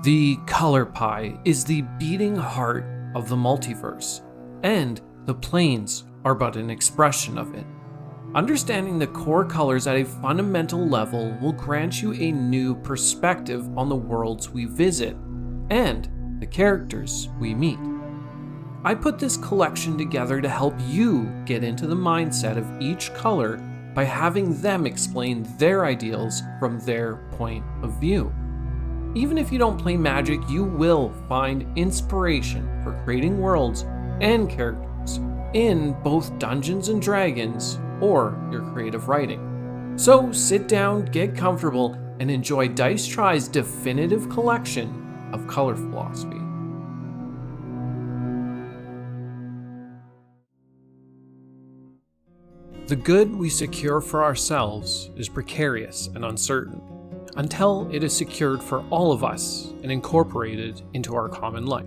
The color pie is the beating heart of the multiverse, and the planes are but an expression of it. Understanding the core colors at a fundamental level will grant you a new perspective on the worlds we visit and the characters we meet. I put this collection together to help you get into the mindset of each color by having them explain their ideals from their point of view. Even if you don't play Magic, you will find inspiration for creating worlds and characters in both Dungeons & Dragons or your creative writing. So sit down, get comfortable, and enjoy DiceTry's definitive collection of color philosophy. The good we secure for ourselves is precarious and uncertain, until it is secured for all of us and incorporated into our common life.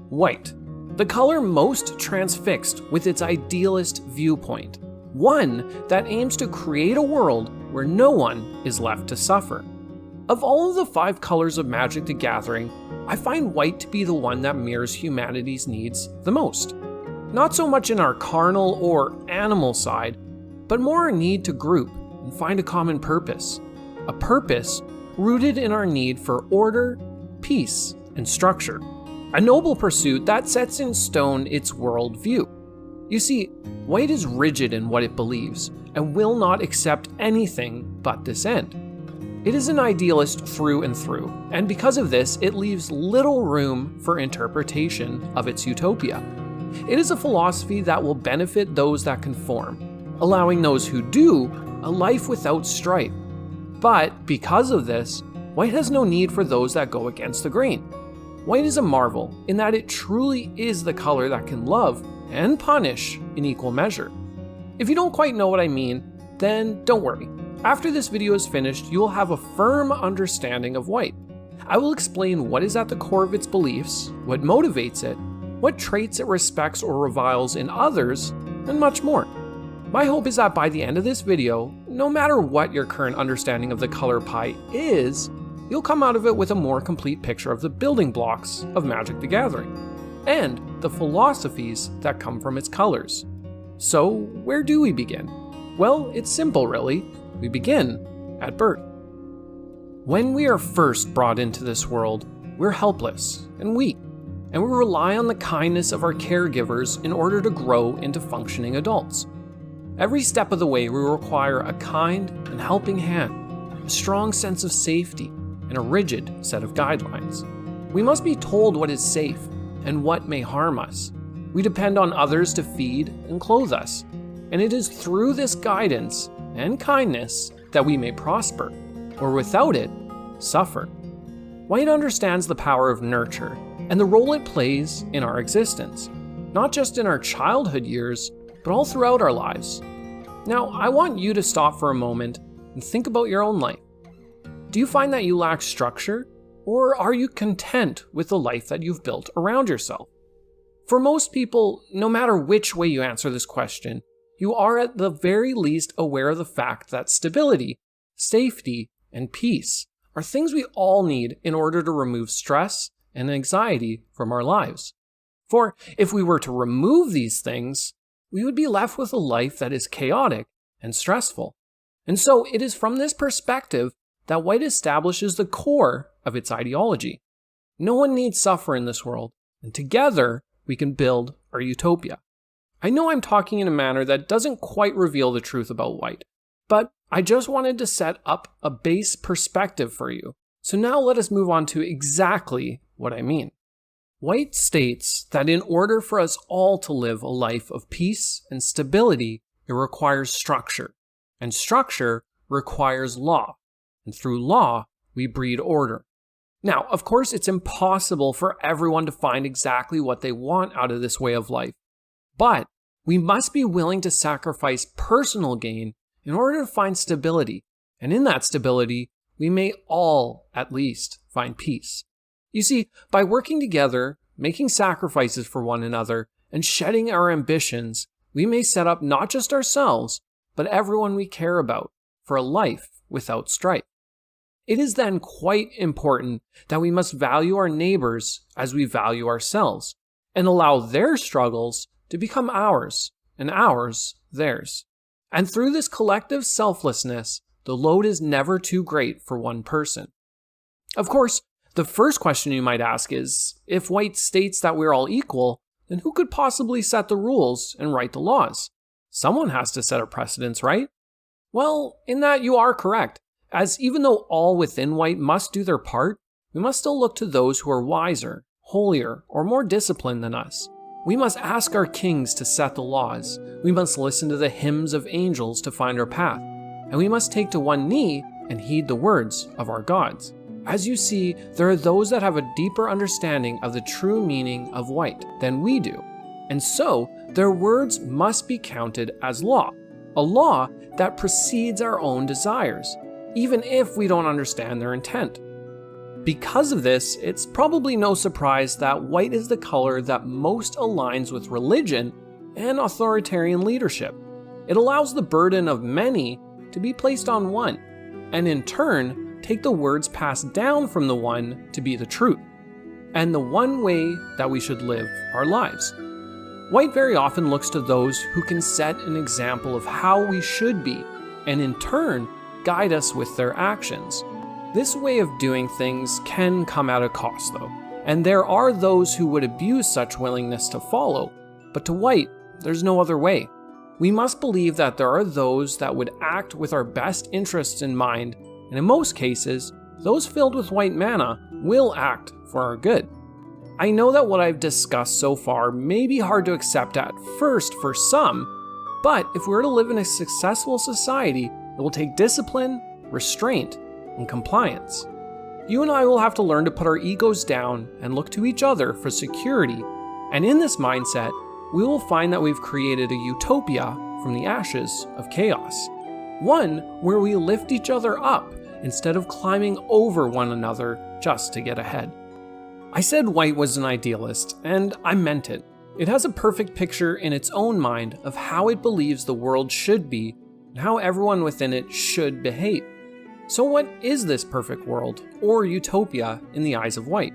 White, the color most transfixed with its idealist viewpoint, one that aims to create a world where no one is left to suffer. Of all of the 5 colors of Magic the Gathering, I find white to be the one that mirrors humanity's needs the most. Not so much in our carnal or animal side, but more our need to group and find a common purpose. A purpose rooted in our need for order, peace, and structure. A noble pursuit that sets in stone its worldview. You see, white is rigid in what it believes and will not accept anything but this end. It is an idealist through and through, and because of this, it leaves little room for interpretation of its utopia. It is a philosophy that will benefit those that conform, allowing those who do a life without strife. But because of this, white has no need for those that go against the grain. White is a marvel in that it truly is the color that can love and punish in equal measure. If you don't quite know what I mean, then don't worry. After this video is finished, you will have a firm understanding of white. I will explain what is at the core of its beliefs, what motivates it, what traits it respects or reviles in others, and much more. My hope is that by the end of this video, no matter what your current understanding of the color pie is, you'll come out of it with a more complete picture of the building blocks of Magic the Gathering, and the philosophies that come from its colors. So, where do we begin? Well, it's simple really. We begin at birth. When we are first brought into this world, we're helpless and weak, and we rely on the kindness of our caregivers in order to grow into functioning adults. Every step of the way, we require a kind and helping hand, a strong sense of safety, and a rigid set of guidelines. We must be told what is safe and what may harm us. We depend on others to feed and clothe us, and it is through this guidance and kindness that we may prosper, or without it, suffer. White understands the power of nurture and the role it plays in our existence, not just in our childhood years, but all throughout our lives. Now, I want you to stop for a moment and think about your own life. Do you find that you lack structure, or are you content with the life that you've built around yourself? For most people, no matter which way you answer this question, you are at the very least aware of the fact that stability, safety, and peace are things we all need in order to remove stress and anxiety from our lives. For if we were to remove these things, we would be left with a life that is chaotic and stressful. And so it is from this perspective that white establishes the core of its ideology. No one needs suffer in this world, and together we can build our utopia. I know I'm talking in a manner that doesn't quite reveal the truth about white, but I just wanted to set up a base perspective for you. So now let us move on to exactly what I mean. White states that in order for us all to live a life of peace and stability, it requires structure, and structure requires law, and through law, we breed order. Now, of course, it's impossible for everyone to find exactly what they want out of this way of life, but we must be willing to sacrifice personal gain in order to find stability, and in that stability, we may all, at least, find peace. You see, by working together, making sacrifices for one another, and shedding our ambitions, we may set up not just ourselves, but everyone we care about for a life without strife. It is then quite important that we must value our neighbors as we value ourselves, and allow their struggles to become ours, and ours theirs. And through this collective selflessness, the load is never too great for one person. Of course, the first question you might ask is, if white states that we're all equal, then who could possibly set the rules and write the laws? Someone has to set a precedence, right? Well, in that you are correct, as even though all within white must do their part, we must still look to those who are wiser, holier, or more disciplined than us. We must ask our kings to set the laws, we must listen to the hymns of angels to find our path, and we must take to one knee and heed the words of our gods. As you see, there are those that have a deeper understanding of the true meaning of white than we do, and so their words must be counted as law, a law that precedes our own desires, even if we don't understand their intent. Because of this, it's probably no surprise that white is the color that most aligns with religion and authoritarian leadership. It allows the burden of many to be placed on one, and in turn, take the words passed down from the one to be the truth, and the one way that we should live our lives. White very often looks to those who can set an example of how we should be, and in turn, guide us with their actions. This way of doing things can come at a cost though, and there are those who would abuse such willingness to follow, but to white, there's no other way. We must believe that there are those that would act with our best interests in mind, and in most cases, those filled with white mana will act for our good. I know that what I've discussed so far may be hard to accept at first for some, but if we're to live in a successful society, it will take discipline, restraint, and compliance. You and I will have to learn to put our egos down and look to each other for security, and in this mindset, we will find that we've created a utopia from the ashes of chaos. One where we lift each other up instead of climbing over one another just to get ahead. I said white was an idealist, and I meant it. It has a perfect picture in its own mind of how it believes the world should be and how everyone within it should behave. So what is this perfect world, or utopia, in the eyes of white?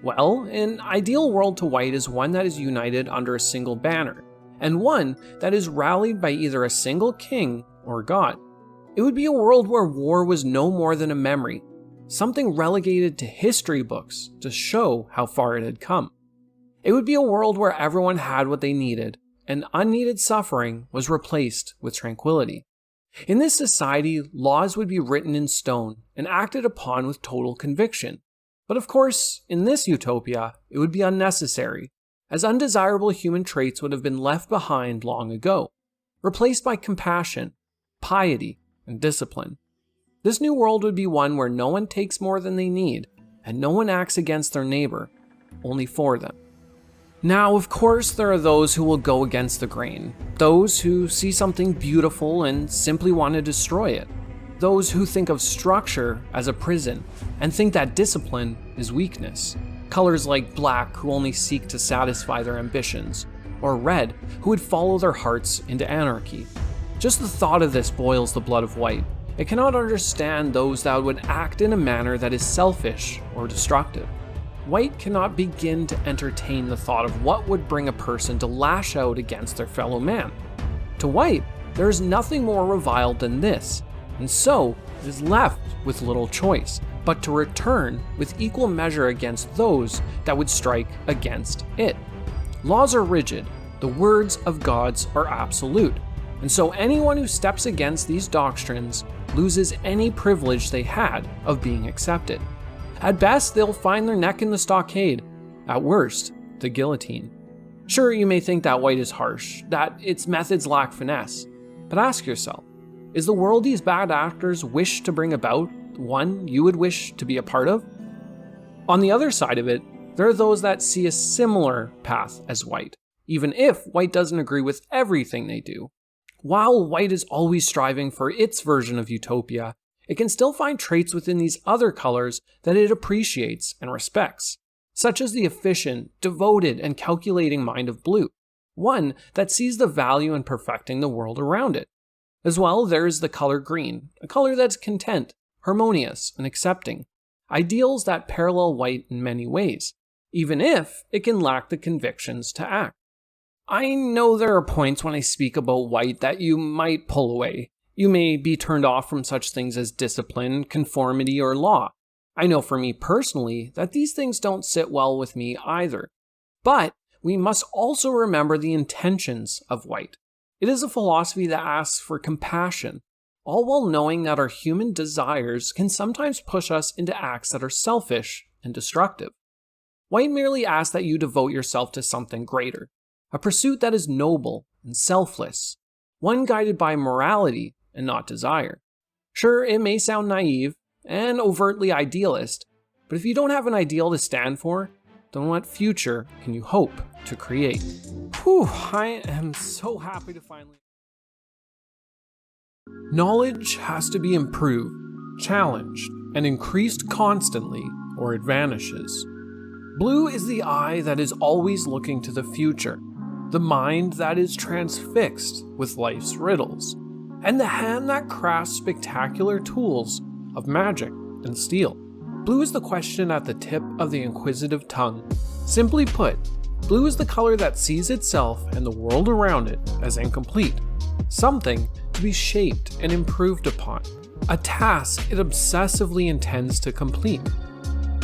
Well, an ideal world to white is one that is united under a single banner, and one that is rallied by either a single king or god. It would be a world where war was no more than a memory, something relegated to history books to show how far it had come. It would be a world where everyone had what they needed, and unneeded suffering was replaced with tranquility. In this society, laws would be written in stone and acted upon with total conviction. But of course, in this utopia, it would be unnecessary, as undesirable human traits would have been left behind long ago, replaced by compassion, piety, and discipline. This new world would be one where no one takes more than they need, and no one acts against their neighbor, only for them. Now, of course, there are those who will go against the grain, those who see something beautiful and simply want to destroy it, those who think of structure as a prison and think that discipline is weakness, colors like black who only seek to satisfy their ambitions, or red who would follow their hearts into anarchy. Just the thought of this boils the blood of white. It cannot understand those that would act in a manner that is selfish or destructive. White cannot begin to entertain the thought of what would bring a person to lash out against their fellow man. To white, there is nothing more reviled than this, and so it is left with little choice, but to return with equal measure against those that would strike against it. Laws are rigid, the words of gods are absolute, and so anyone who steps against these doctrines loses any privilege they had of being accepted. At best, they'll find their neck in the stockade. At worst, the guillotine. Sure, you may think that white is harsh, that its methods lack finesse, but ask yourself, is the world these bad actors wish to bring about one you would wish to be a part of? On the other side of it, there are those that see a similar path as white, even if white doesn't agree with everything they do. While white is always striving for its version of utopia, it can still find traits within these other colors that it appreciates and respects, such as the efficient, devoted, and calculating mind of blue, one that sees the value in perfecting the world around it. As well, there is the color green, a color that's content, harmonious, and accepting, ideals that parallel white in many ways, even if it can lack the convictions to act. I know there are points when I speak about white that you might pull away. You may be turned off from such things as discipline, conformity, or law. I know for me personally that these things don't sit well with me either. But we must also remember the intentions of white. It is a philosophy that asks for compassion, all while knowing that our human desires can sometimes push us into acts that are selfish and destructive. White merely asks that you devote yourself to something greater, a pursuit that is noble and selfless, one guided by morality and not desire. Sure, it may sound naive and overtly idealist, but if you don't have an ideal to stand for, then what future can you hope to create? Whew, I am so happy to finally... Knowledge has to be improved, challenged, and increased constantly, or it vanishes. Blue is the eye that is always looking to the future, the mind that is transfixed with life's riddles, and the hand that crafts spectacular tools of magic and steel. Blue is the question at the tip of the inquisitive tongue. Simply put, blue is the color that sees itself and the world around it as incomplete, something to be shaped and improved upon, a task it obsessively intends to complete.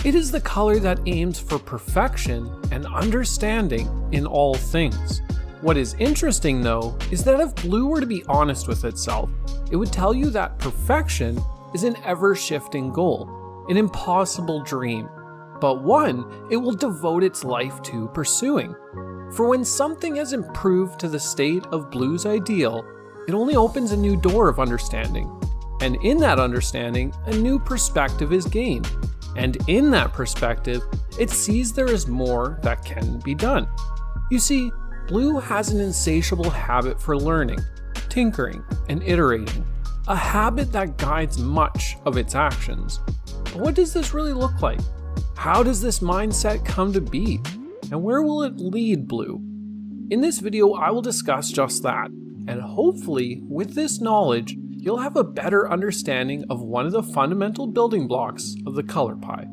It is the color that aims for perfection and understanding in all things. What is interesting, though, is that if blue were to be honest with itself, it would tell you that perfection is an ever-shifting goal, an impossible dream, but one it will devote its life to pursuing. For when something has improved to the state of blue's ideal, it only opens a new door of understanding, and in that understanding, a new perspective is gained. And in that perspective, it sees there is more that can be done. You see, blue has an insatiable habit for learning, tinkering, and iterating, a habit that guides much of its actions. But what does this really look like? How does this mindset come to be? And where will it lead blue? In this video, I will discuss just that, and hopefully, with this knowledge, you'll have a better understanding of one of the fundamental building blocks of the color pie.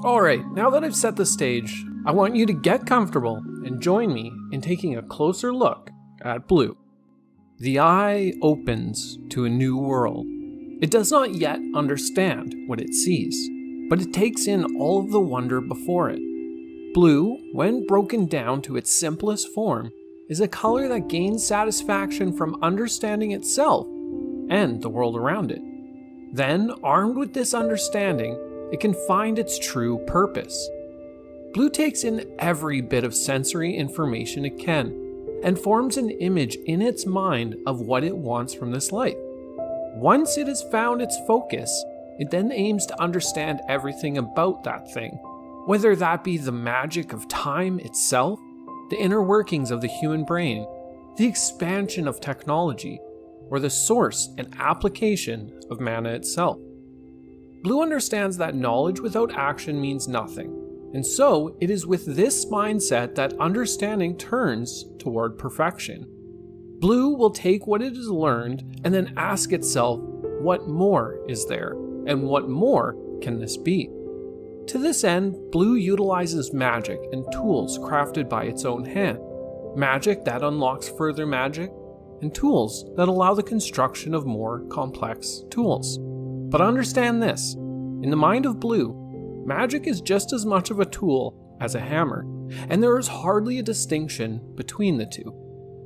Alright, now that I've set the stage, I want you to get comfortable and join me in taking a closer look at blue. The eye opens to a new world. It does not yet understand what it sees, but it takes in all of the wonder before it. Blue, when broken down to its simplest form, is a color that gains satisfaction from understanding itself and the world around it. Then, armed with this understanding, it can find its true purpose. Blue takes in every bit of sensory information it can, and forms an image in its mind of what it wants from this life. Once it has found its focus, it then aims to understand everything about that thing, whether that be the magic of time itself, the inner workings of the human brain, the expansion of technology, or the source and application of mana itself. Blue understands that knowledge without action means nothing, and so it is with this mindset that understanding turns toward perfection. Blue will take what it has learned and then ask itself, what more is there, and what more can this be? To this end, blue utilizes magic and tools crafted by its own hand, magic that unlocks further magic, and tools that allow the construction of more complex tools. But understand this, in the mind of blue, magic is just as much of a tool as a hammer, and there is hardly a distinction between the two,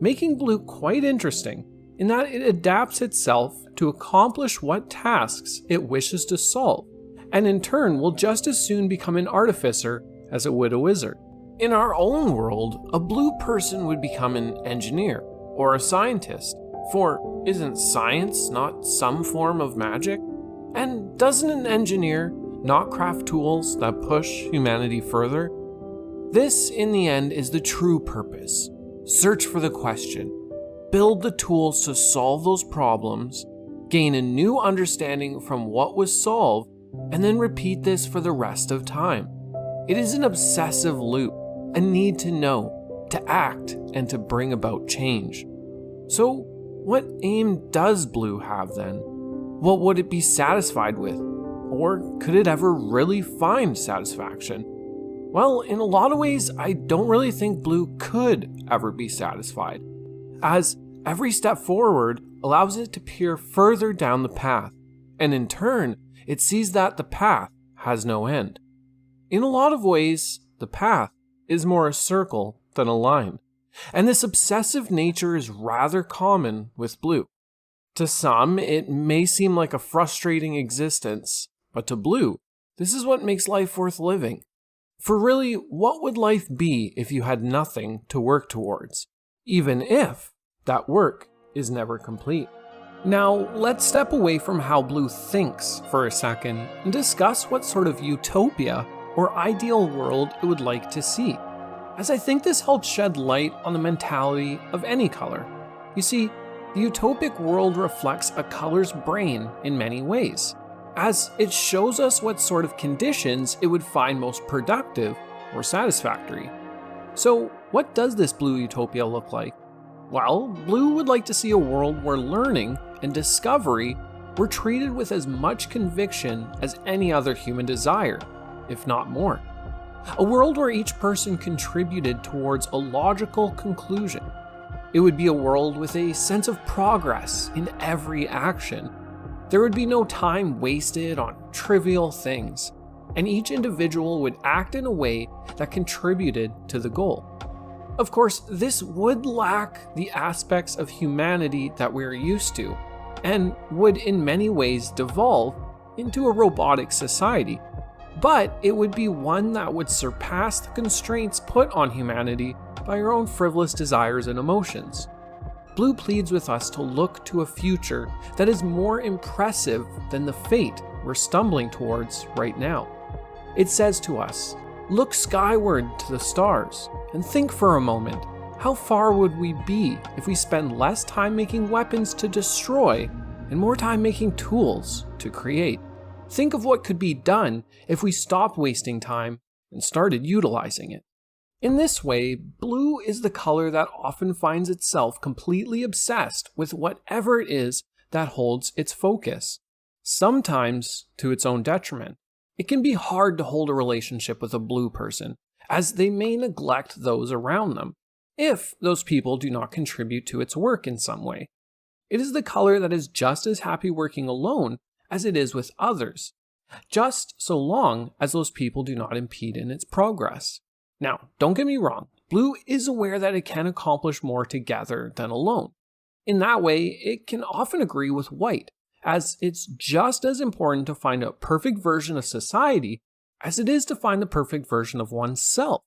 making blue quite interesting in that it adapts itself to accomplish what tasks it wishes to solve, and in turn will just as soon become an artificer as it would a wizard. In our own world, a blue person would become an engineer, or a scientist, for isn't science not some form of magic? And doesn't an engineer not craft tools that push humanity further? This, in the end, is the true purpose. Search for the question, build the tools to solve those problems, gain a new understanding from what was solved, and then repeat this for the rest of time. It is an obsessive loop, a need to know, to act, and to bring about change. So, what aim does blue have then? what would it be satisfied with? Or could it ever really find satisfaction? Well, in a lot of ways, I don't really think blue could ever be satisfied, as every step forward allows it to peer further down the path, and in turn, it sees that the path has no end. In a lot of ways, the path is more a circle than a line, and this obsessive nature is rather common with blue. To some, it may seem like a frustrating existence, but to blue, this is what makes life worth living. For really, what would life be if you had nothing to work towards, even if that work is never complete? Now, let's step away from how blue thinks for a second and discuss what sort of utopia or ideal world it would like to see, as I think this helps shed light on the mentality of any color. You see, the utopic world reflects a color's brain in many ways, as it shows us what sort of conditions it would find most productive or satisfactory. So, what does this blue utopia look like? Well, blue would like to see a world where learning and discovery were treated with as much conviction as any other human desire, if not more. A world where each person contributed towards a logical conclusion. It would be a world with a sense of progress in every action. There would be no time wasted on trivial things, and each individual would act in a way that contributed to the goal. Of course, this would lack the aspects of humanity that we're used to, and would in many ways devolve into a robotic society. But it would be one that would surpass the constraints put on humanity by our own frivolous desires and emotions. Blue pleads with us to look to a future that is more impressive than the fate we're stumbling towards right now. It says to us, look skyward to the stars and think for a moment, how far would we be if we spend less time making weapons to destroy and more time making tools to create? Think of what could be done if we stopped wasting time and started utilizing it. In this way, blue is the color that often finds itself completely obsessed with whatever it is that holds its focus, sometimes to its own detriment. It can be hard to hold a relationship with a blue person, as they may neglect those around them, if those people do not contribute to its work in some way. It is the color that is just as happy working alone as it is with others, just so long as those people do not impede in its progress. Now, don't get me wrong, blue is aware that it can accomplish more together than alone. In that way, it can often agree with white, as it's just as important to find a perfect version of society as it is to find the perfect version of oneself.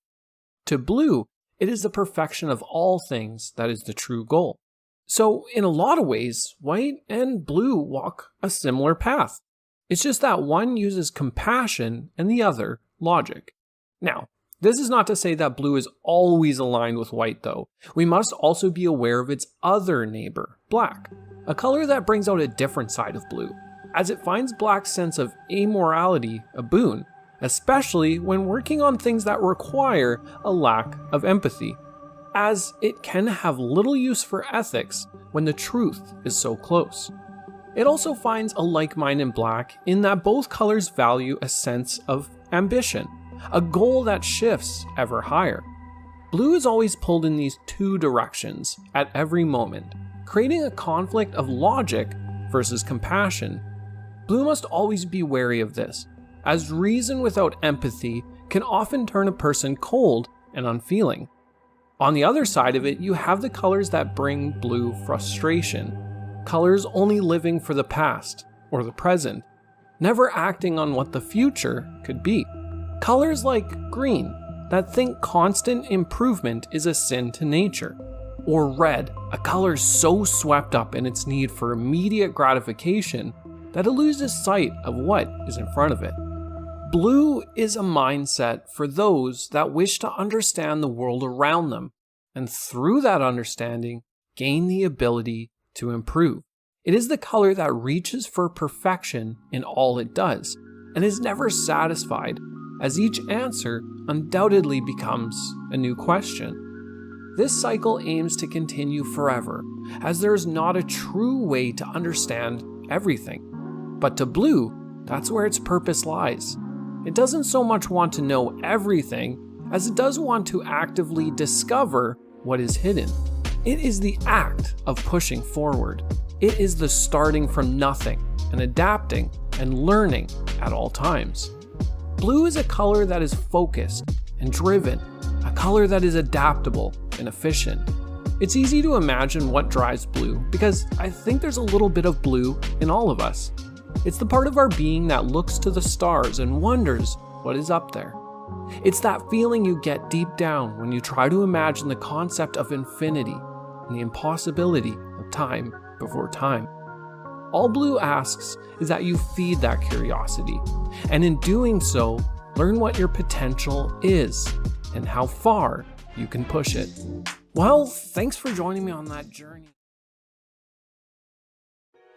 To blue, it is the perfection of all things that is the true goal. So, in a lot of ways, white and blue walk a similar path. It's just that one uses compassion and the other logic. Now, this is not to say that blue is always aligned with white though. We must also be aware of its other neighbor, black, a color that brings out a different side of blue, as it finds black's sense of amorality a boon, especially when working on things that require a lack of empathy, as it can have little use for ethics when the truth is so close. It also finds a like mind in black in that both colors value a sense of ambition, a goal that shifts ever higher. Blue is always pulled in these two directions at every moment, creating a conflict of logic versus compassion. Blue must always be wary of this, as reason without empathy can often turn a person cold and unfeeling. On the other side of it, you have the colors that bring blue frustration, colors only living for the past or the present, never acting on what the future could be. Colors like green, that think constant improvement is a sin to nature. Or red, a color so swept up in its need for immediate gratification that it loses sight of what is in front of it. Blue is a mindset for those that wish to understand the world around them, and through that understanding, gain the ability to improve. It is the color that reaches for perfection in all it does, and is never satisfied, as each answer undoubtedly becomes a new question. This cycle aims to continue forever, as there is not a true way to understand everything. But to blue, that's where its purpose lies. It doesn't so much want to know everything as it does want to actively discover what is hidden. It is the act of pushing forward. It is the starting from nothing and adapting and learning at all times. Blue is a color that is focused and driven, a color that is adaptable and efficient. It's easy to imagine what drives blue because I think there's a little bit of blue in all of us. It's the part of our being that looks to the stars and wonders what is up there. It's that feeling you get deep down when you try to imagine the concept of infinity and the impossibility of time before time. All blue asks is that you feed that curiosity, and in doing so, learn what your potential is and how far you can push it. Well, thanks for joining me on that journey.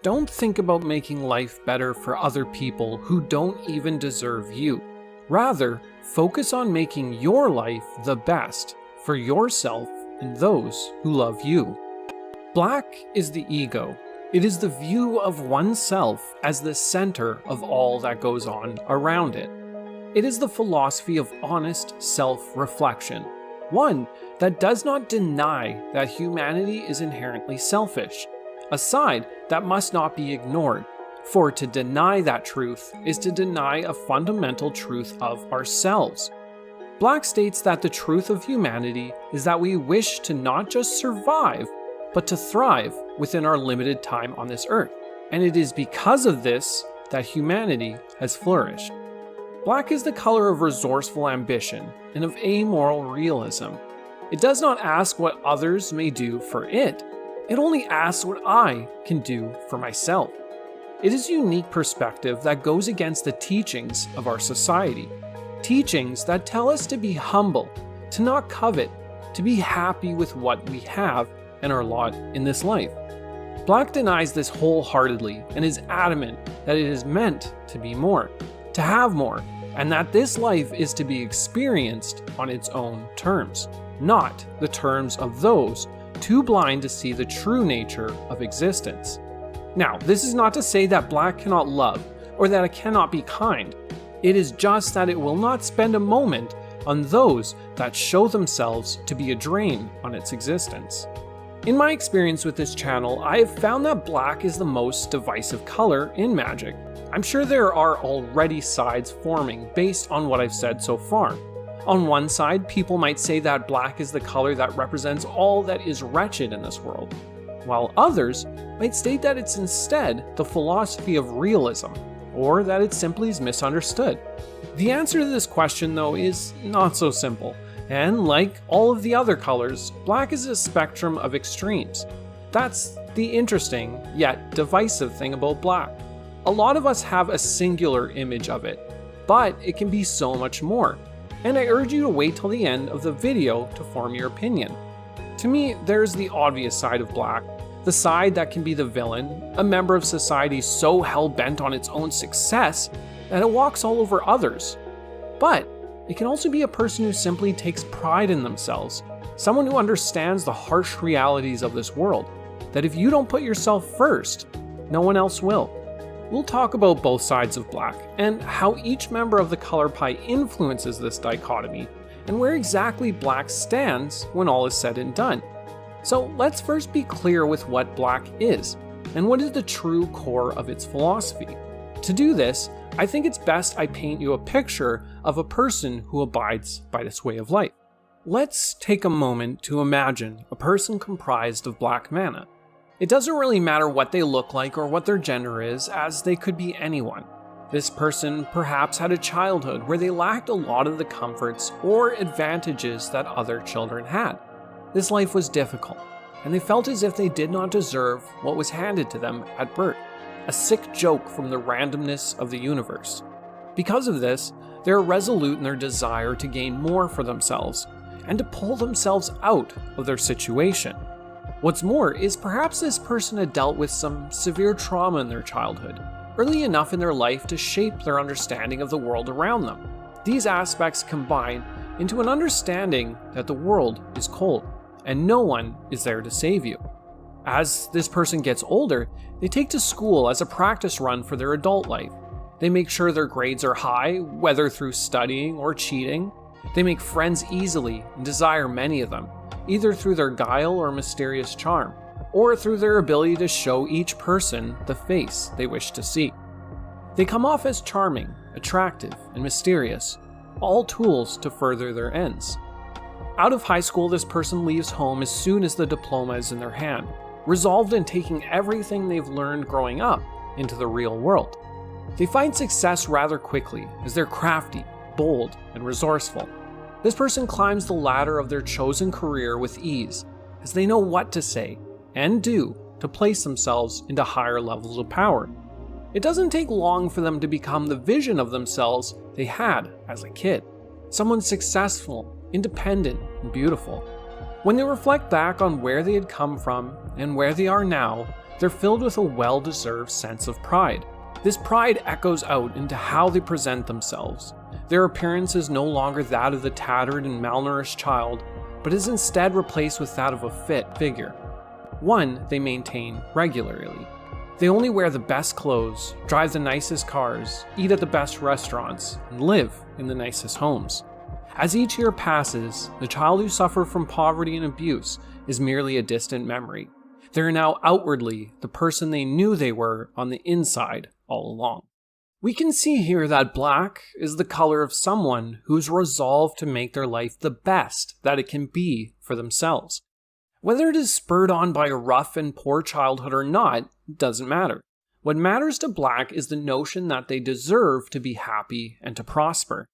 Don't think about making life better for other people who don't even deserve you. Rather, focus on making your life the best for yourself and those who love you. Black is the ego. It is the view of oneself as the center of all that goes on around it. It is the philosophy of honest self-reflection, one that does not deny that humanity is inherently selfish, a side that must not be ignored, for to deny that truth is to deny a fundamental truth of ourselves. Black states that the truth of humanity is that we wish to not just survive, but to thrive within our limited time on this earth, and it is because of this that humanity has flourished. Black is the color of resourceful ambition and of amoral realism. It does not ask what others may do for it. It only asks what I can do for myself. It is a unique perspective that goes against the teachings of our society. Teachings that tell us to be humble, to not covet, to be happy with what we have and our lot in this life. Black denies this wholeheartedly and is adamant that it is meant to be more, to have more, and that this life is to be experienced on its own terms, not the terms of those too blind to see the true nature of existence. Now, this is not to say that Black cannot love or that it cannot be kind. It is just that it will not spend a moment on those that show themselves to be a drain on its existence. In my experience with this channel, I have found that Black is the most divisive color in Magic. I'm sure there are already sides forming based on what I've said so far. On one side, people might say that Black is the color that represents all that is wretched in this world, while others might state that it's instead the philosophy of realism, or that it simply is misunderstood. The answer to this question, though, is not so simple, and like all of the other colors, Black is a spectrum of extremes. That's the interesting, yet divisive thing about Black. A lot of us have a singular image of it, but it can be so much more, and I urge you to wait till the end of the video to form your opinion. To me, there's the obvious side of Black, the side that can be the villain, a member of society so hell-bent on its own success that it walks all over others. But it can also be a person who simply takes pride in themselves, someone who understands the harsh realities of this world, that if you don't put yourself first, no one else will. We'll talk about both sides of Black, and how each member of the color pie influences this dichotomy, and where exactly Black stands when all is said and done. So let's first be clear with what Black is, and what is the true core of its philosophy. To do this, I think it's best I paint you a picture of a person who abides by this way of life. Let's take a moment to imagine a person comprised of black mana. It doesn't really matter what they look like or what their gender is, as they could be anyone. This person perhaps had a childhood where they lacked a lot of the comforts or advantages that other children had. This life was difficult, and they felt as if they did not deserve what was handed to them at birth, a sick joke from the randomness of the universe. Because of this, they are resolute in their desire to gain more for themselves, and to pull themselves out of their situation. What's more is perhaps this person had dealt with some severe trauma in their childhood, early enough in their life to shape their understanding of the world around them. These aspects combine into an understanding that the world is cold, and no one is there to save you. As this person gets older, they take to school as a practice run for their adult life. They make sure their grades are high, whether through studying or cheating. They make friends easily and desire many of them, either through their guile or mysterious charm, or through their ability to show each person the face they wish to see. They come off as charming, attractive, and mysterious, all tools to further their ends. Out of high school, this person leaves home as soon as the diploma is in their hand, resolved in taking everything they've learned growing up into the real world. They find success rather quickly as they're crafty, bold, and resourceful. This person climbs the ladder of their chosen career with ease, as they know what to say and do to place themselves into higher levels of power. It doesn't take long for them to become the vision of themselves they had as a kid. Someone successful, independent, and beautiful. When they reflect back on where they had come from and where they are now, they're filled with a well-deserved sense of pride. This pride echoes out into how they present themselves. Their appearance is no longer that of the tattered and malnourished child, but is instead replaced with that of a fit figure. One they maintain regularly. They only wear the best clothes, drive the nicest cars, eat at the best restaurants, and live in the nicest homes. As each year passes, the child who suffered from poverty and abuse is merely a distant memory. They are now outwardly the person they knew they were on the inside all along. We can see here that black is the color of someone who's resolved to make their life the best that it can be for themselves. Whether it is spurred on by a rough and poor childhood or not, doesn't matter. What matters to black is the notion that they deserve to be happy and to prosper.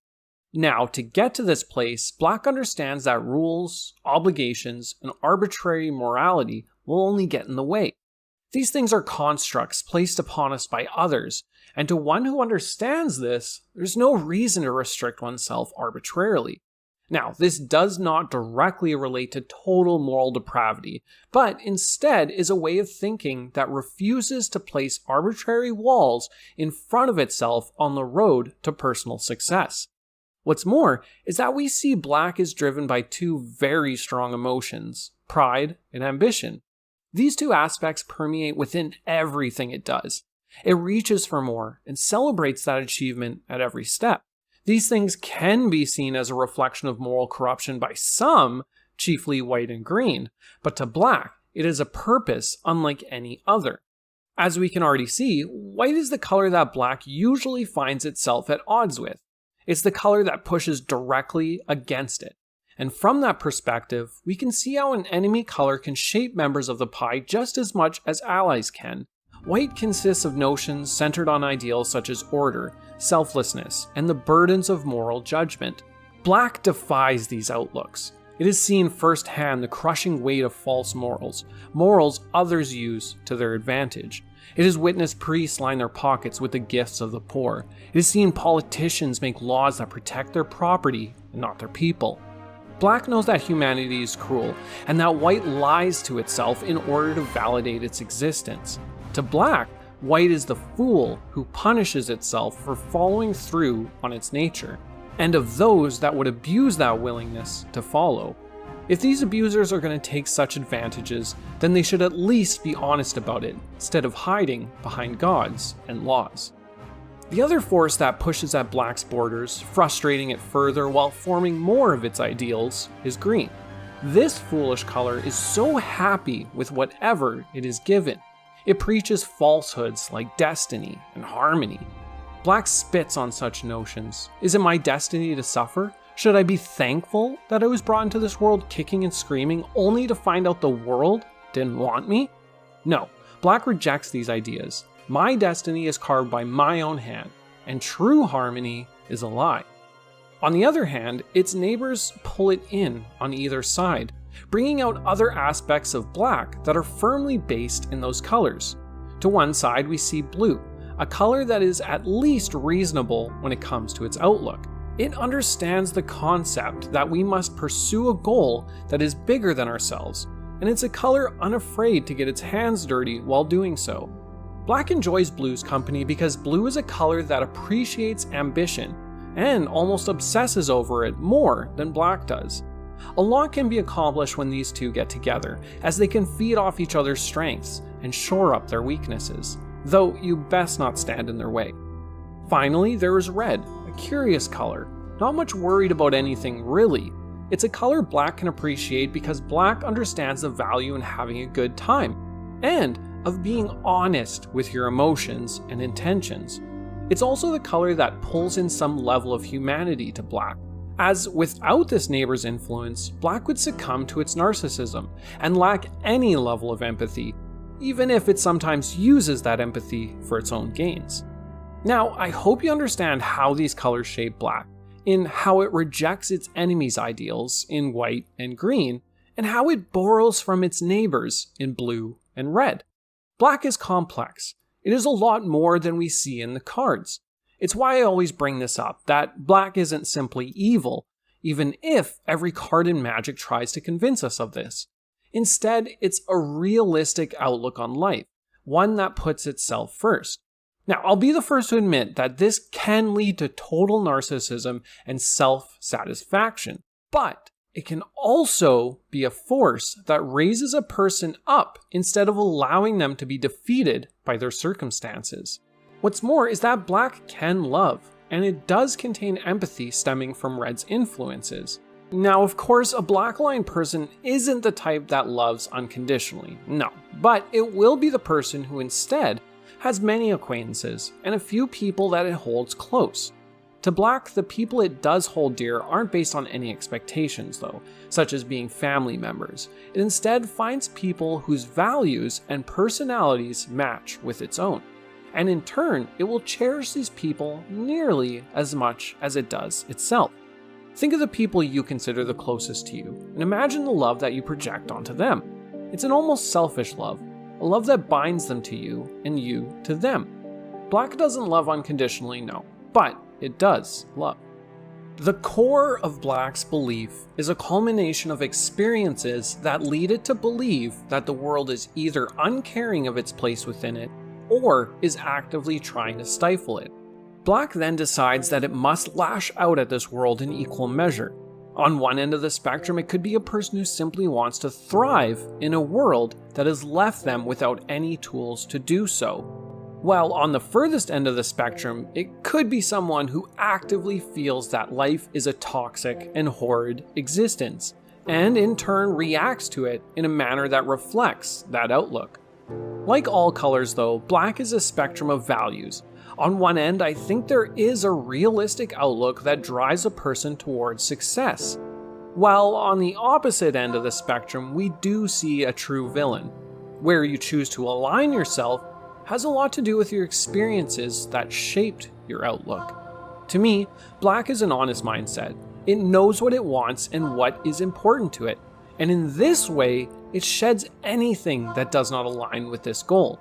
Now, to get to this place, black understands that rules, obligations, and arbitrary morality will only get in the way. These things are constructs placed upon us by others, and to one who understands this, there's no reason to restrict oneself arbitrarily. Now, this does not directly relate to total moral depravity, but instead is a way of thinking that refuses to place arbitrary walls in front of itself on the road to personal success. What's more is that we see black is driven by two very strong emotions, pride and ambition. These two aspects permeate within everything it does. It reaches for more and celebrates that achievement at every step. These things can be seen as a reflection of moral corruption by some, chiefly white and green, but to black, it is a purpose unlike any other. As we can already see, white is the color that black usually finds itself at odds with. It's the color that pushes directly against it. And from that perspective, we can see how an enemy color can shape members of the pie just as much as allies can. White consists of notions centered on ideals such as order, selflessness, and the burdens of moral judgment. Black defies these outlooks. It has seen firsthand the crushing weight of false morals others use to their advantage. It has witnessed priests line their pockets with the gifts of the poor. It has seen politicians make laws that protect their property and not their people. Black knows that humanity is cruel, and that white lies to itself in order to validate its existence. To black, white is the fool who punishes itself for following through on its nature, and of those that would abuse that willingness to follow. If these abusers are going to take such advantages, then they should at least be honest about it, instead of hiding behind gods and laws. The other force that pushes at black's borders, frustrating it further while forming more of its ideals, is green. This foolish color is so happy with whatever it is given. It preaches falsehoods like destiny and harmony. Black spits on such notions. Is it my destiny to suffer? Should I be thankful that I was brought into this world kicking and screaming only to find out the world didn't want me? No, black rejects these ideas. My destiny is carved by my own hand, and true harmony is a lie. On the other hand, its neighbors pull it in on either side, bringing out other aspects of black that are firmly based in those colors. To one side we see blue, a color that is at least reasonable when it comes to its outlook. It understands the concept that we must pursue a goal that is bigger than ourselves, and it's a color unafraid to get its hands dirty while doing so. Black enjoys blue's company because blue is a color that appreciates ambition and almost obsesses over it more than black does. A lot can be accomplished when these two get together, as they can feed off each other's strengths and shore up their weaknesses, though you best not stand in their way. Finally, there is red, a curious color, not much worried about anything really. It's a color Black can appreciate because Black understands the value in having a good time, and of being honest with your emotions and intentions. It's also the color that pulls in some level of humanity to Black, as without this neighbor's influence, Black would succumb to its narcissism and lack any level of empathy, even if it sometimes uses that empathy for its own gains. Now, I hope you understand how these colors shape Black, in how it rejects its enemies' ideals in white and green, and how it borrows from its neighbors in blue and red. Black is complex. It is a lot more than we see in the cards. It's why I always bring this up, that Black isn't simply evil, even if every card in Magic tries to convince us of this. Instead, it's a realistic outlook on life, one that puts itself first. Now, I'll be the first to admit that this can lead to total narcissism and self-satisfaction, but it can also be a force that raises a person up instead of allowing them to be defeated by their circumstances. What's more is that Black can love, and it does contain empathy stemming from Red's influences. Now, of course, a Black-aligned person isn't the type that loves unconditionally, no, but it will be the person who instead has many acquaintances and a few people that it holds close. To Black, the people it does hold dear aren't based on any expectations though, such as being family members. It instead finds people whose values and personalities match with its own. And in turn, it will cherish these people nearly as much as it does itself. Think of the people you consider the closest to you, and imagine the love that you project onto them. It's an almost selfish love, a love that binds them to you and you to them. Black doesn't love unconditionally, no, but it does love. The core of Black's belief is a culmination of experiences that lead it to believe that the world is either uncaring of its place within it, or is actively trying to stifle it. Black then decides that it must lash out at this world in equal measure. On one end of the spectrum, it could be a person who simply wants to thrive in a world that has left them without any tools to do so. While on the furthest end of the spectrum, it could be someone who actively feels that life is a toxic and horrid existence, and in turn reacts to it in a manner that reflects that outlook. Like all colors though, Black is a spectrum of values. On one end, I think there is a realistic outlook that drives a person towards success, while on the opposite end of the spectrum, we do see a true villain. Where you choose to align yourself has a lot to do with your experiences that shaped your outlook. To me, Black is an honest mindset. It knows what it wants and what is important to it, and in this way, it sheds anything that does not align with this goal.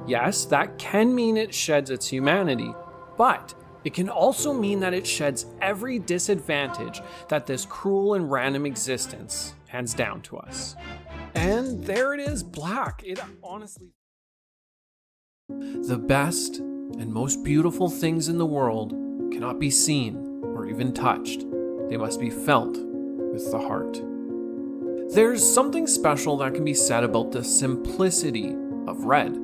Yes, that can mean it sheds its humanity, but it can also mean that it sheds every disadvantage that this cruel and random existence hands down to us. And there it is, Black. It honestly... The best and most beautiful things in the world cannot be seen or even touched. They must be felt with the heart. There's something special that can be said about the simplicity of red,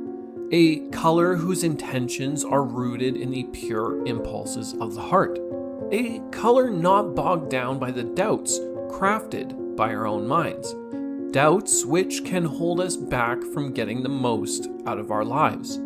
a color whose intentions are rooted in the pure impulses of the heart, a color not bogged down by the doubts crafted by our own minds, doubts which can hold us back from getting the most out of our lives.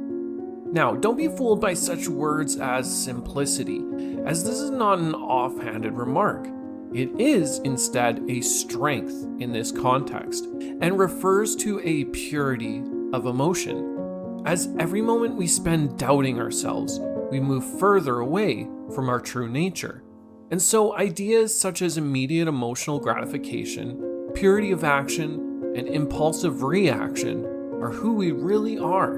Now, don't be fooled by such words as simplicity, as this is not an offhanded remark. It is instead a strength in this context, and refers to a purity of emotion. As every moment we spend doubting ourselves, we move further away from our true nature. And so ideas such as immediate emotional gratification, purity of action, and impulsive reaction are who we really are,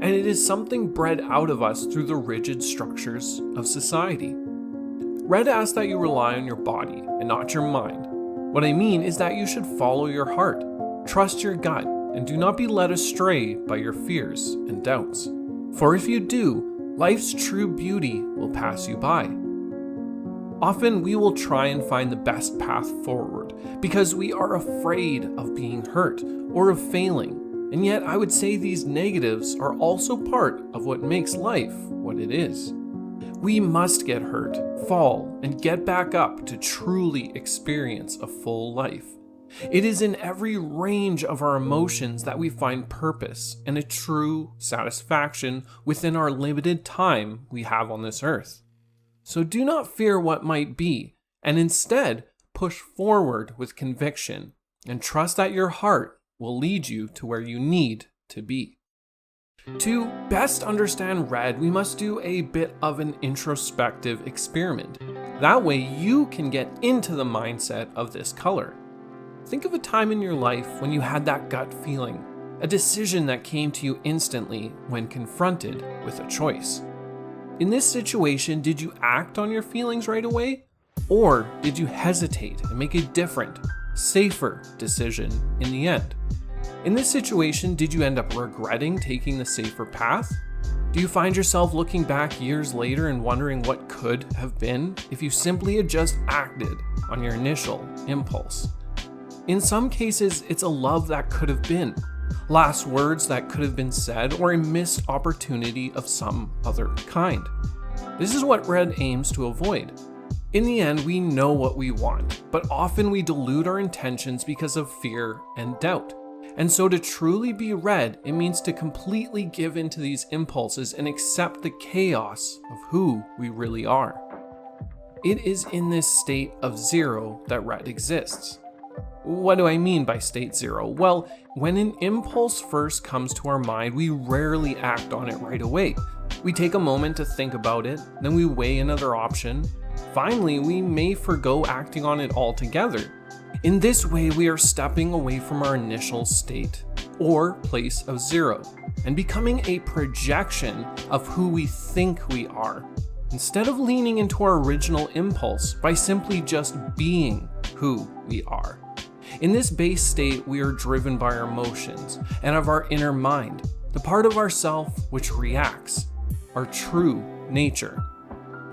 and it is something bred out of us through the rigid structures of society. Red asks that you rely on your body and not your mind. What I mean is that you should follow your heart, trust your gut, and do not be led astray by your fears and doubts. For if you do, life's true beauty will pass you by. Often we will try and find the best path forward because we are afraid of being hurt or of failing. And yet I would say these negatives are also part of what makes life what it is. We must get hurt, fall, and get back up to truly experience a full life. It is in every range of our emotions that we find purpose and a true satisfaction within our limited time we have on this earth. So do not fear what might be, and instead push forward with conviction and trust that your heart will lead you to where you need to be. To best understand red, we must do a bit of an introspective experiment. That way you can get into the mindset of this color. Think of a time in your life when you had that gut feeling, a decision that came to you instantly when confronted with a choice. In this situation, did you act on your feelings right away? Or did you hesitate and make a different, safer decision in the end? In this situation, did you end up regretting taking the safer path? Do you find yourself looking back years later and wondering what could have been if you simply had just acted on your initial impulse? In some cases, it's a love that could have been, last words that could have been said, or a missed opportunity of some other kind. This is what red aims to avoid. In the end, we know what we want, but often we delude our intentions because of fear and doubt. And so to truly be red, it means to completely give into these impulses and accept the chaos of who we really are. It is in this state of zero that red exists. What do I mean by state zero? Well, when an impulse first comes to our mind, we rarely act on it right away. We take a moment to think about it, then we weigh another option. Finally, we may forgo acting on it altogether. In this way, we are stepping away from our initial state, or place of zero, and becoming a projection of who we think we are, instead of leaning into our original impulse by simply just being who we are. In this base state, we are driven by our emotions and of our inner mind, the part of ourself which reacts, our true nature.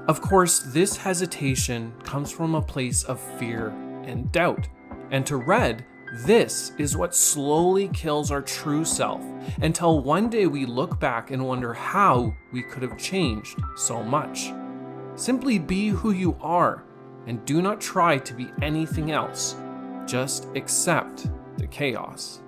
Of course, this hesitation comes from a place of fear and doubt, and to red, this is what slowly kills our true self until one day we look back and wonder how we could have changed so much. Simply be who you are and do not try to be anything else. Just accept the chaos.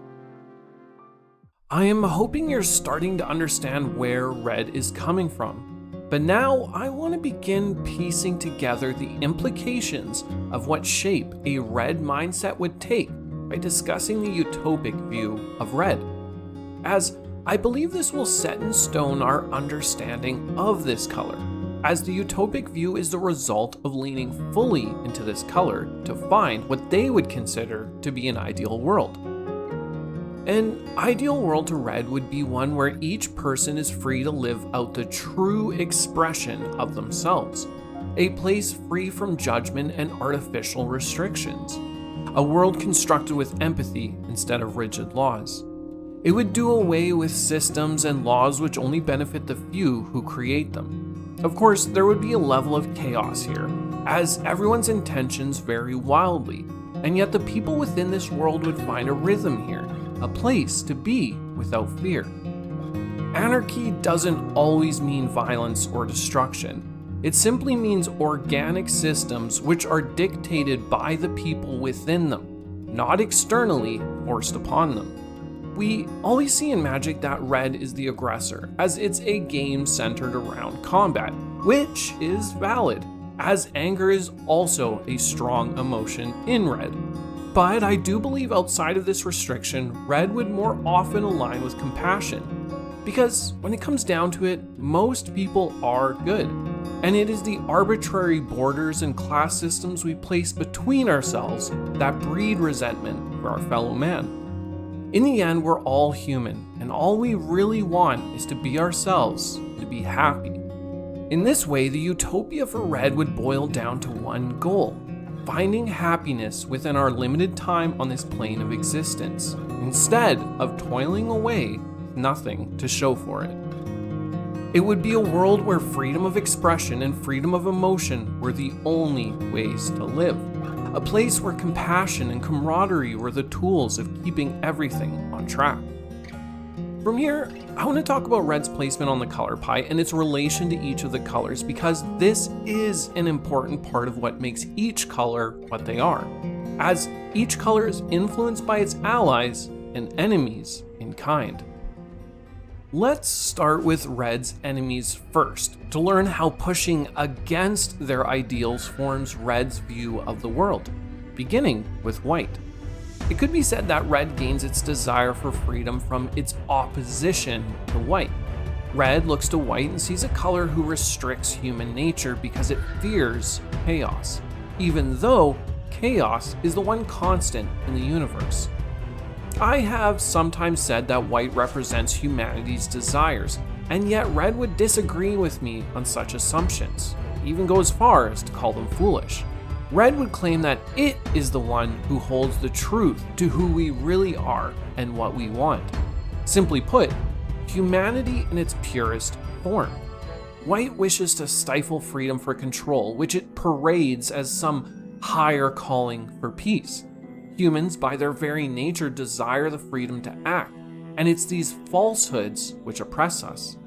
I am hoping you're starting to understand where red is coming from, but now I want to begin piecing together the implications of what shape a red mindset would take by discussing the utopic view of red, as I believe this will set in stone our understanding of this color, as the utopic view is the result of leaning fully into this color to find what they would consider to be an ideal world. An ideal world to red would be one where each person is free to live out the true expression of themselves, a place free from judgment and artificial restrictions, a world constructed with empathy instead of rigid laws. It would do away with systems and laws which only benefit the few who create them. Of course, there would be a level of chaos here, as everyone's intentions vary wildly, and yet the people within this world would find a rhythm here, a place to be without fear. Anarchy doesn't always mean violence or destruction. It simply means organic systems which are dictated by the people within them, not externally forced upon them. We always see in Magic that red is the aggressor, as it's a game centered around combat, which is valid, as anger is also a strong emotion in red. But I do believe outside of this restriction, red would more often align with compassion, because when it comes down to it, most people are good, and it is the arbitrary borders and class systems we place between ourselves that breed resentment for our fellow man. In the end, we're all human, and all we really want is to be ourselves, to be happy. In this way, the utopia for red would boil down to one goal: finding happiness within our limited time on this plane of existence, instead of toiling away with nothing to show for it. It would be a world where freedom of expression and freedom of emotion were the only ways to live. A place where compassion and camaraderie were the tools of keeping everything on track. From here, I want to talk about red's placement on the color pie and its relation to each of the colors, because this is an important part of what makes each color what they are, as each color is influenced by its allies and enemies in kind. Let's start with red's enemies first, to learn how pushing against their ideals forms red's view of the world, beginning with white. It could be said that red gains its desire for freedom from its opposition to white. Red looks to white and sees a color who restricts human nature because it fears chaos, even though chaos is the one constant in the universe. I have sometimes said that white represents humanity's desires, and yet red would disagree with me on such assumptions, even go as far as to call them foolish. Red would claim that it is the one who holds the truth to who we really are and what we want. Simply put, humanity in its purest form. White wishes to stifle freedom for control, which it parades as some higher calling for peace. Humans, by their very nature, desire the freedom to act, and it's these falsehoods which oppress us.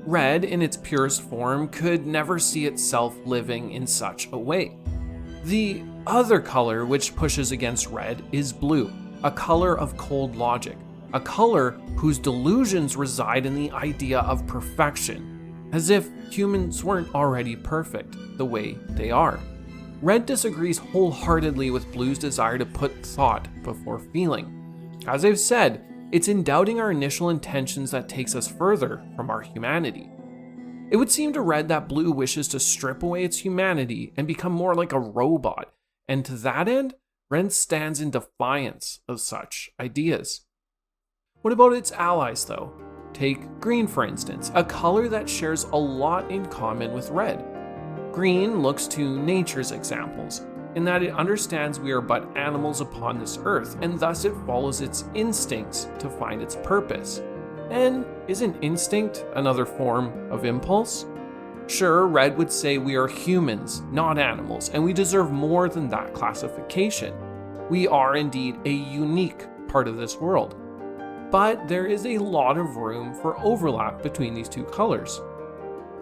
Red, in its purest form, could never see itself living in such a way. The other color which pushes against red is blue, a color of cold logic, a color whose delusions reside in the idea of perfection, as if humans weren't already perfect the way they are. Red disagrees wholeheartedly with blue's desire to put thought before feeling. As I've said, it's in doubting our initial intentions that takes us further from our humanity. It would seem to red that blue wishes to strip away its humanity and become more like a robot, and to that end, red stands in defiance of such ideas. What about its allies though? Take green for instance, a color that shares a lot in common with red. Green looks to nature's examples, in that it understands we are but animals upon this earth, and thus it follows its instincts to find its purpose. And isn't instinct another form of impulse? Sure, red would say we are humans, not animals, and we deserve more than that classification. We are indeed a unique part of this world. But there is a lot of room for overlap between these two colors.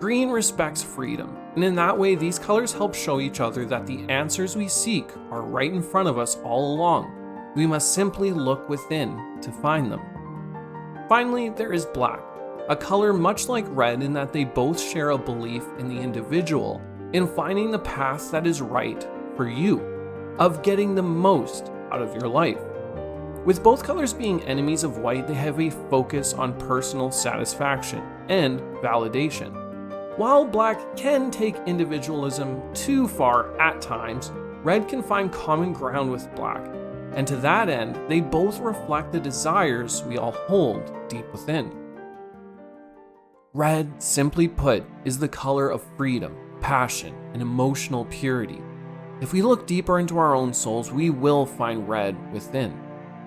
Green respects freedom, and in that way these colors help show each other that the answers we seek are right in front of us all along. We must simply look within to find them. Finally, there is black, a color much like red in that they both share a belief in the individual, in finding the path that is right for you, of getting the most out of your life. With both colors being enemies of white, they have a focus on personal satisfaction and validation. While black can take individualism too far at times, red can find common ground with black. And to that end, they both reflect the desires we all hold deep within. Red, simply put, is the color of freedom, passion, and emotional purity. If we look deeper into our own souls, we will find red within.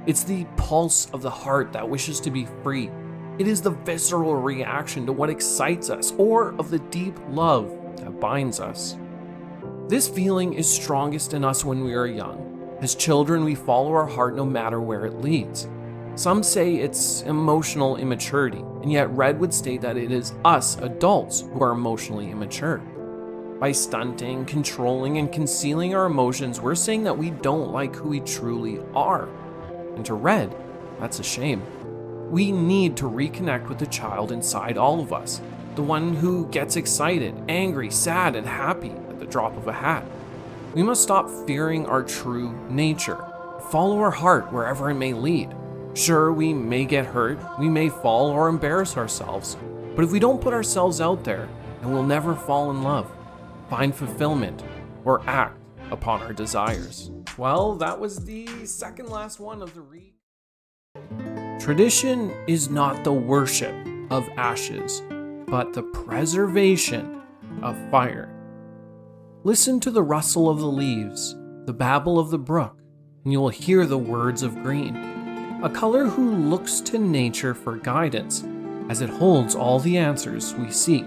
It's the pulse of the heart that wishes to be free. It is the visceral reaction to what excites us, or of the deep love that binds us. This feeling is strongest in us when we are young. As children, we follow our heart no matter where it leads. Some say it's emotional immaturity, and yet red would state that it is us adults who are emotionally immature. By stunting, controlling, and concealing our emotions, we're saying that we don't like who we truly are. And to red, that's a shame. We need to reconnect with the child inside all of us, the one who gets excited, angry, sad, and happy at the drop of a hat. We must stop fearing our true nature, follow our heart wherever it may lead. Sure, we may get hurt, we may fall or embarrass ourselves, but if we don't put ourselves out there, then we'll never fall in love, find fulfillment, or act upon our desires. Well, that was the second last one of the read. Tradition is not the worship of ashes, but the preservation of fire. Listen to the rustle of the leaves, the babble of the brook, and you will hear the words of green, a color who looks to nature for guidance, as it holds all the answers we seek.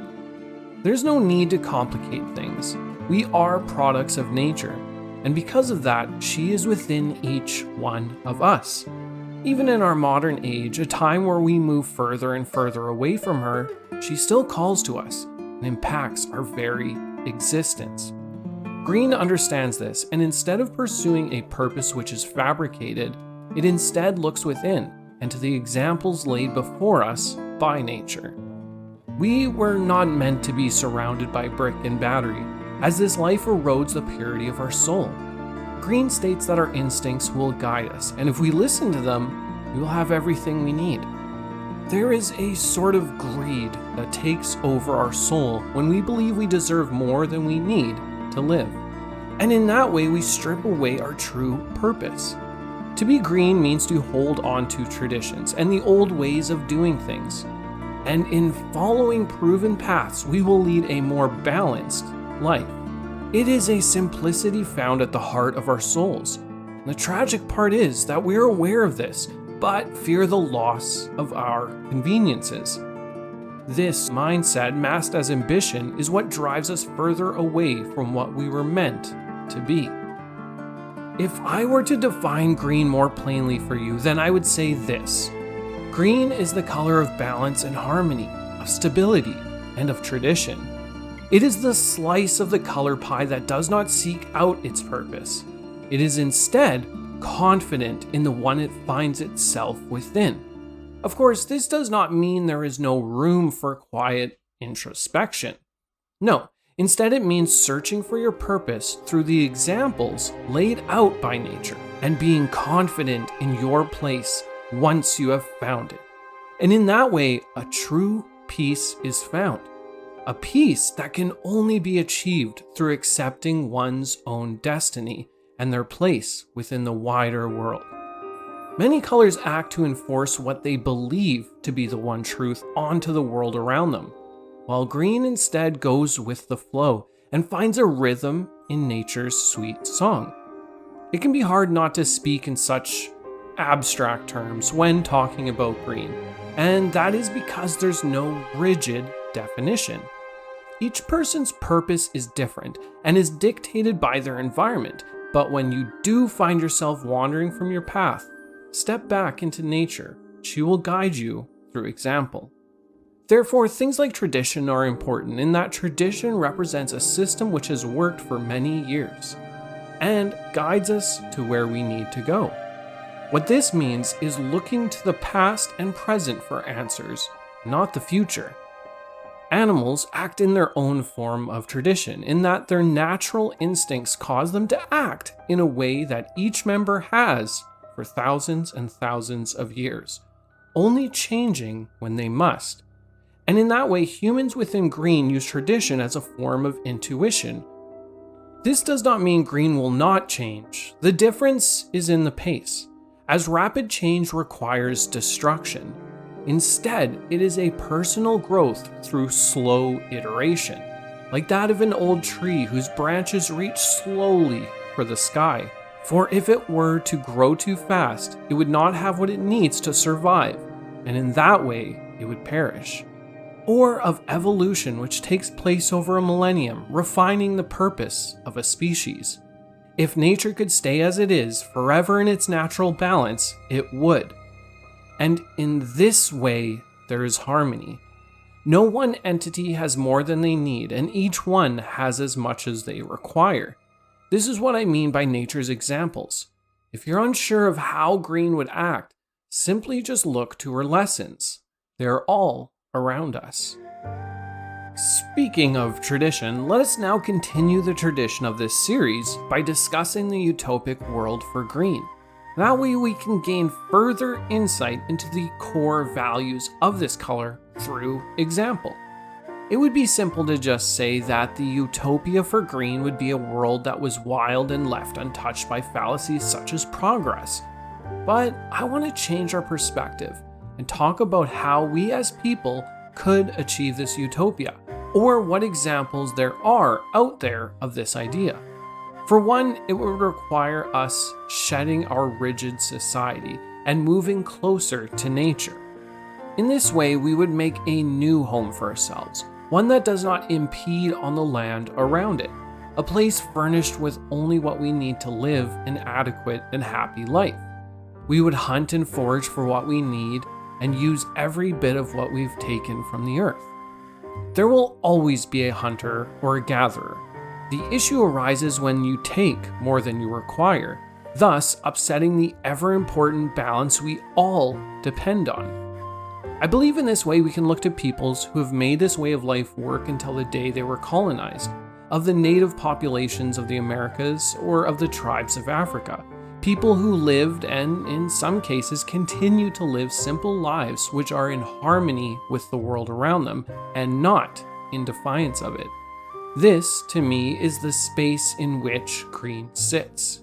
There's no need to complicate things. We are products of nature, and because of that, she is within each one of us. Even in our modern age, a time where we move further and further away from her, she still calls to us and impacts our very existence. Green understands this, and instead of pursuing a purpose which is fabricated, it instead looks within and to the examples laid before us by nature. We were not meant to be surrounded by brick and battery, as this life erodes the purity of our soul. Green states that our instincts will guide us, and if we listen to them, we will have everything we need. There is a sort of greed that takes over our soul when we believe we deserve more than we need to live. And in that way, we strip away our true purpose. To be green means to hold on to traditions and the old ways of doing things. And in following proven paths, we will lead a more balanced life. It is a simplicity found at the heart of our souls. The tragic part is that we are aware of this, but fear the loss of our conveniences. This mindset, masked as ambition, is what drives us further away from what we were meant to be. If I were to define green more plainly for you, then I would say this. Green is the color of balance and harmony, of stability, and of tradition. It is the slice of the color pie that does not seek out its purpose. It is instead confident in the one it finds itself within. Of course, this does not mean there is no room for quiet introspection. No, instead it means searching for your purpose through the examples laid out by nature and being confident in your place once you have found it. And in that way, a true peace is found. A peace that can only be achieved through accepting one's own destiny and their place within the wider world. Many colors act to enforce what they believe to be the one truth onto the world around them, while green instead goes with the flow and finds a rhythm in nature's sweet song. It can be hard not to speak in such abstract terms when talking about green, and that is because there's no rigid definition. Each person's purpose is different and is dictated by their environment, but when you do find yourself wandering from your path, step back into nature. She will guide you through example. Therefore, things like tradition are important in that tradition represents a system which has worked for many years and guides us to where we need to go. What this means is looking to the past and present for answers, not the future. Animals act in their own form of tradition, in that their natural instincts cause them to act in a way that each member has for thousands and thousands of years, only changing when they must. And in that way, humans within green use tradition as a form of intuition. This does not mean green will not change. The difference is in the pace, as rapid change requires destruction. Instead, it is a personal growth through slow iteration, like that of an old tree whose branches reach slowly for the sky. For if it were to grow too fast, it would not have what it needs to survive, and in that way, it would perish. Or of evolution, which takes place over a millennium, refining the purpose of a species. If nature could stay as it is, forever in its natural balance, it would. And in this way, there is harmony. No one entity has more than they need, and each one has as much as they require. This is what I mean by nature's examples. If you're unsure of how green would act, simply just look to her lessons. They're all around us. Speaking of tradition, let us now continue the tradition of this series by discussing the utopic world for green. That way we can gain further insight into the core values of this color through example. It would be simple to just say that the utopia for green would be a world that was wild and left untouched by fallacies such as progress. But I want to change our perspective and talk about how we as people could achieve this utopia, or what examples there are out there of this idea. For one, it would require us shedding our rigid society and moving closer to nature. In this way, we would make a new home for ourselves, one that does not impede on the land around it, a place furnished with only what we need to live an adequate and happy life. We would hunt and forage for what we need and use every bit of what we've taken from the earth. There will always be a hunter or a gatherer. The issue arises when you take more than you require, thus upsetting the ever-important balance we all depend on. I believe in this way we can look to peoples who have made this way of life work until the day they were colonized, of the native populations of the Americas or of the tribes of Africa, people who lived and, in some cases, continue to live simple lives which are in harmony with the world around them and not in defiance of it. This, to me, is the space in which green sits.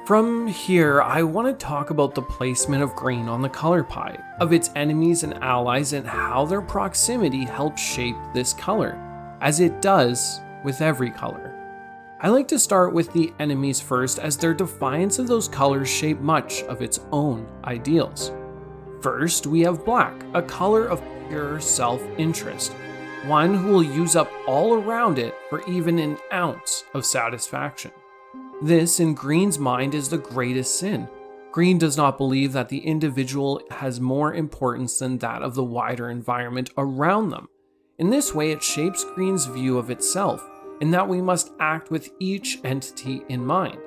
From here, I want to talk about the placement of green on the color pie, of its enemies and allies, and how their proximity helps shape this color, as it does with every color. I like to start with the enemies first, as their defiance of those colors shape much of its own ideals. First, we have black, a color of pure self-interest, one who will use up all around it for even an ounce of satisfaction. This, in Green's mind, is the greatest sin. Green does not believe that the individual has more importance than that of the wider environment around them. In this way, it shapes Green's view of itself, in that we must act with each entity in mind.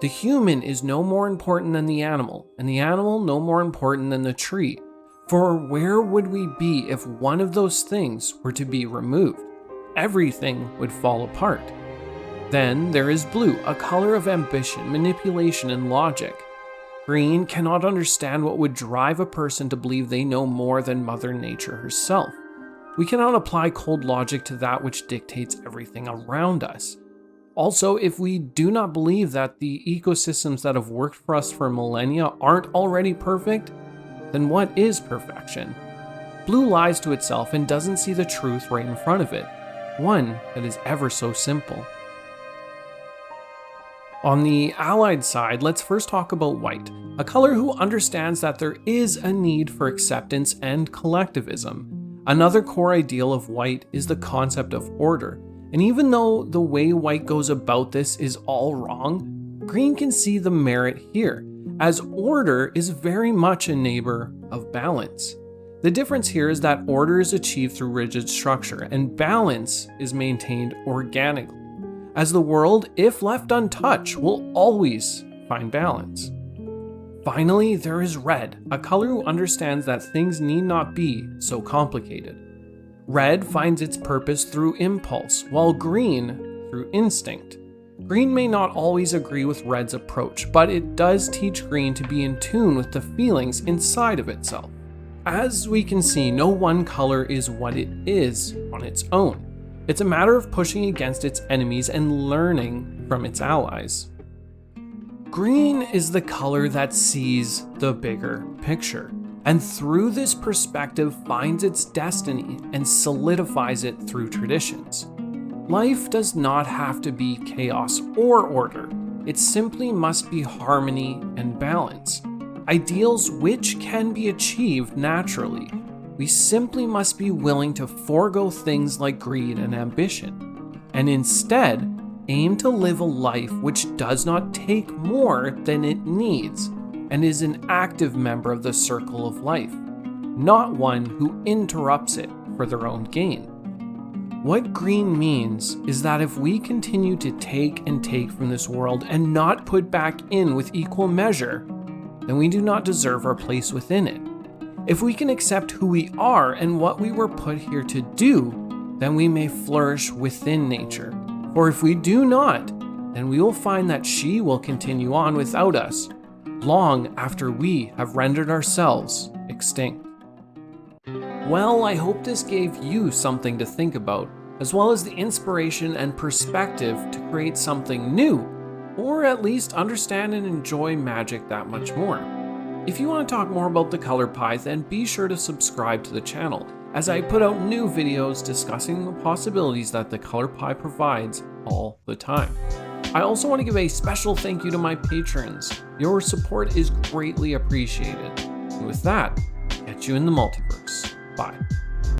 The human is no more important than the animal, and the animal no more important than the tree. For where would we be if one of those things were to be removed? Everything would fall apart. Then there is blue, a color of ambition, manipulation, and logic. Green cannot understand what would drive a person to believe they know more than Mother Nature herself. We cannot apply cold logic to that which dictates everything around us. Also, if we do not believe that the ecosystems that have worked for us for millennia aren't already perfect, then what is perfection? Blue lies to itself and doesn't see the truth right in front of it, one that is ever so simple. On the allied side, let's first talk about white, a color who understands that there is a need for acceptance and collectivism. Another core ideal of white is the concept of order, and even though the way white goes about this is all wrong, green can see the merit here, as order is very much a neighbor of balance. The difference here is that order is achieved through rigid structure, and balance is maintained organically, as the world, if left untouched, will always find balance. Finally, there is red, a color who understands that things need not be so complicated. Red finds its purpose through impulse, while green through instinct. Green may not always agree with red's approach, but it does teach green to be in tune with the feelings inside of itself. As we can see, no one color is what it is on its own. It's a matter of pushing against its enemies and learning from its allies. Green is the color that sees the bigger picture, and through this perspective finds its destiny and solidifies it through traditions. Life does not have to be chaos or order. It simply must be harmony and balance, ideals which can be achieved naturally. We simply must be willing to forego things like greed and ambition, and instead aim to live a life which does not take more than it needs and is an active member of the circle of life, not one who interrupts it for their own gain. What green means is that if we continue to take and take from this world and not put back in with equal measure, then we do not deserve our place within it. If we can accept who we are and what we were put here to do, then we may flourish within nature. Or if we do not, then we will find that she will continue on without us, long after we have rendered ourselves extinct. Well, I hope this gave you something to think about, as well as the inspiration and perspective to create something new, or at least understand and enjoy magic that much more. If you want to talk more about the color pie, then be sure to subscribe to the channel, as I put out new videos discussing the possibilities that the color pie provides all the time. I also want to give a special thank you to my patrons. Your support is greatly appreciated. And with that, Catch you in the multiverse. Bye.